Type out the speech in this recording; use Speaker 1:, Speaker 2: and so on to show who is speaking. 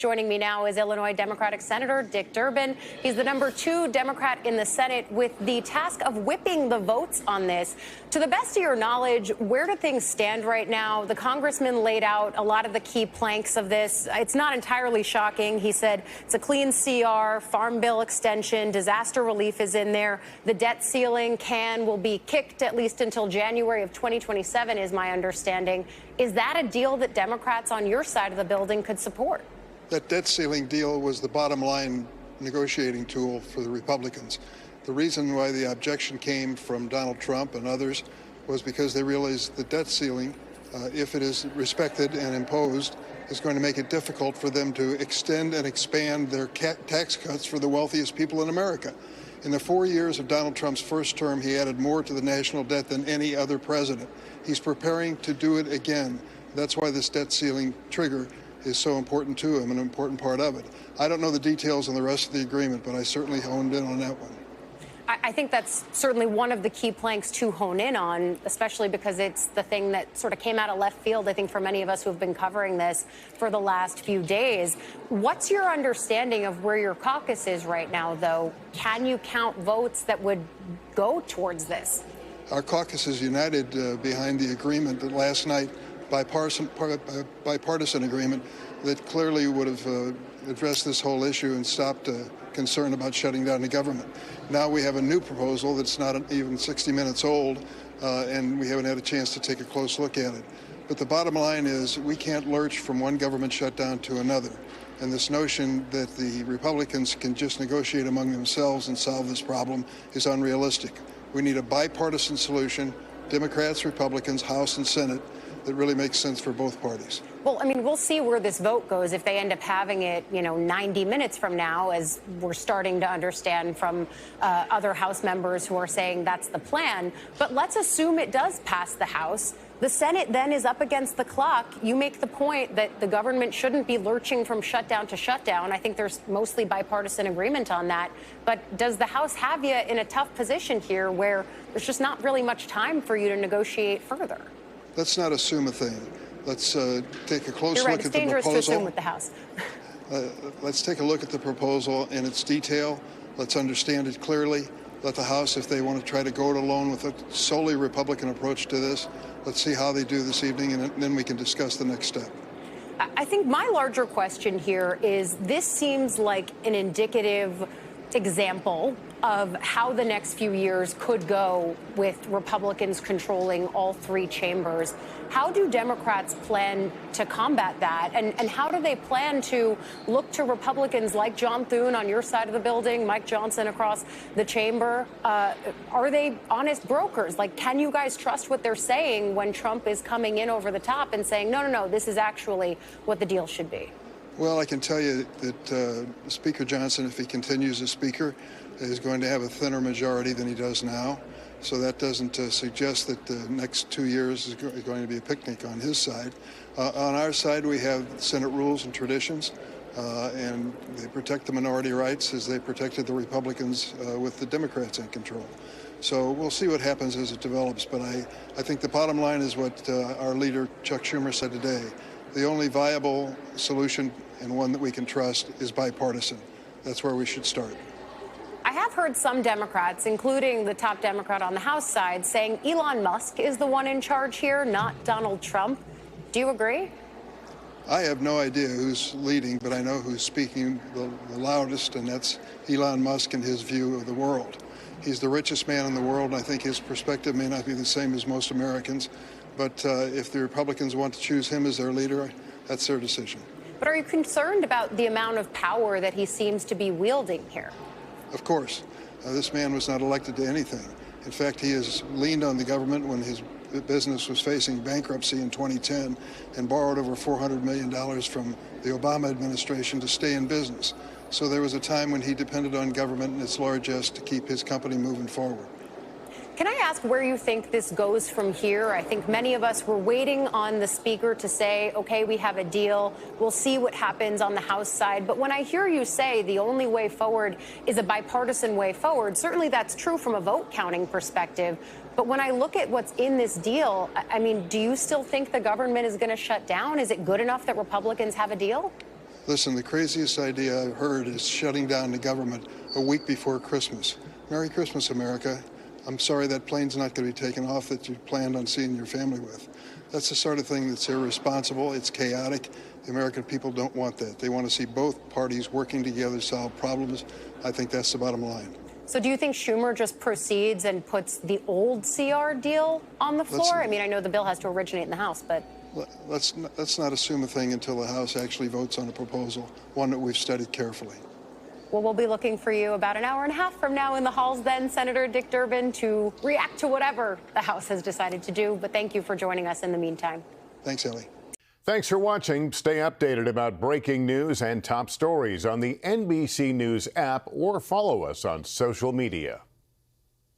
Speaker 1: Joining me now is Illinois Democratic Senator Dick Durbin. He's the #2 Democrat in the Senate with the task of whipping the votes on this. To the best of your knowledge, where do things stand right now? The congressman laid out a lot of the key planks of this. It's not entirely shocking. He said it's a clean CR, farm bill extension, disaster relief is in there. The debt ceiling will be kicked at least until January of 2027 is my understanding. Is that a deal that Democrats on your side of the building could support?
Speaker 2: That debt ceiling deal was the bottom line negotiating tool for the Republicans. The reason why the objection came from Donald Trump and others was because they realized the debt ceiling, if it is respected and imposed, is going to make it difficult for them to extend and expand their tax cuts for the wealthiest people in America. In the 4 years of Donald Trump's first term, he added more to the national debt than any other president. He's preparing to do it again. That's why this debt ceiling trigger is so important to him, an important part of it. I don't know the details on the rest of the agreement, but I certainly honed in on that one.
Speaker 1: I think that's certainly one of the key planks to hone in on, especially because it's the thing that sort of came out of left field, I think, for many of us who have been covering this for the last few days. What's your understanding of where your caucus is right now, though? Can you count votes that would go towards this?
Speaker 2: Our caucus is united behind the agreement that last night, bipartisan agreement that clearly would have addressed this whole issue and stopped concern about shutting down the government. Now we have a new proposal that's not even 60 minutes old, and we haven't had a chance to take a close look at it. But the bottom line is we can't lurch from one government shutdown to another. And this notion that the Republicans can just negotiate among themselves and solve this problem is unrealistic. We need a bipartisan solution, Democrats, Republicans, House and Senate, that really makes sense for both parties.
Speaker 1: Well, I mean, we'll see where this vote goes if they end up having it, 90 minutes from now, as we're starting to understand from other House members who are saying that's the plan. But let's assume it does pass the House. The Senate then is up against the clock. You make the point that the government shouldn't be lurching from shutdown to shutdown. I think there's mostly bipartisan agreement on that. But does the House have you in a tough position here where there's just not really much time for you to negotiate further?
Speaker 2: Let's not assume a thing. Let's take a close
Speaker 1: You're right.
Speaker 2: look
Speaker 1: It's
Speaker 2: at the
Speaker 1: dangerous
Speaker 2: proposal.
Speaker 1: to assume with the House.
Speaker 2: Let's take a look at the proposal in its detail. Let's understand it clearly. Let the House, if they want to try to go it alone with a solely Republican approach to this, let's see how they do this evening, and then we can discuss the next step.
Speaker 1: I think my larger question here is this seems like an indicative example of how the next few years could go with Republicans controlling all three chambers. How do Democrats plan to combat that? And how do they plan to look to Republicans like John Thune on your side of the building, Mike Johnson across the chamber? Are they honest brokers? Like, can you guys trust what they're saying when Trump is coming in over the top and saying, no, this is actually what the deal should be?
Speaker 2: Well, I can tell you that Speaker Johnson, if he continues as Speaker, is going to have a thinner majority than he does now. So that doesn't suggest that the next 2 years is going to be a picnic on his side. On our side, we have Senate rules and traditions, and they protect the minority rights as they protected the Republicans with the Democrats in control. So we'll see what happens as it develops. But I think the bottom line is what our leader, Chuck Schumer, said today. The only viable solution and one that we can trust is bipartisan. That's where we should start.
Speaker 1: I have heard some Democrats, including the top Democrat on the House side, saying Elon Musk is the one in charge here, not Donald Trump. Do you agree?
Speaker 2: I have no idea who's leading, but I know who's speaking the loudest, and that's Elon Musk and his view of the world. He's the richest man in the world, and I think his perspective may not be the same as most Americans. But if the Republicans want to choose him as their leader, that's their decision.
Speaker 1: But are you concerned about the amount of power that he seems to be wielding here?
Speaker 2: Of course. This man was not elected to anything. In fact, he has leaned on the government when his business was facing bankruptcy in 2010 and borrowed over $400 million from the Obama administration to stay in business. So there was a time when he depended on government and its largesse to keep his company moving forward.
Speaker 1: Can I ask where you think this goes from here? I think many of us were waiting on the speaker to say, OK, we have a deal. We'll see what happens on the House side. But when I hear you say the only way forward is a bipartisan way forward, certainly that's true from a vote counting perspective. But when I look at what's in this deal, I mean, do you still think the government is going to shut down? Is it good enough that Republicans have a deal?
Speaker 2: Listen, the craziest idea I've heard is shutting down the government a week before Christmas. Merry Christmas, America. I'm sorry that plane's not going to be taken off that you planned on seeing your family with. That's the sort of thing that's irresponsible. It's chaotic. The American people don't want that. They want to see both parties working together to solve problems. I think that's the bottom line.
Speaker 1: So do you think Schumer just proceeds and puts the old CR deal on the floor? I mean, I know the bill has to originate in the House, but...
Speaker 2: Let's not assume a thing until the House actually votes on a proposal, one that we've studied carefully.
Speaker 1: Well, we'll be looking for you about an hour and a half from now in the halls then, Senator Dick Durbin, to react to whatever the House has decided to do. But thank you for joining us in the meantime.
Speaker 2: Thanks, Ellie.
Speaker 3: Thanks for watching. Stay updated about breaking news and top stories on the NBC News app or follow us on social media.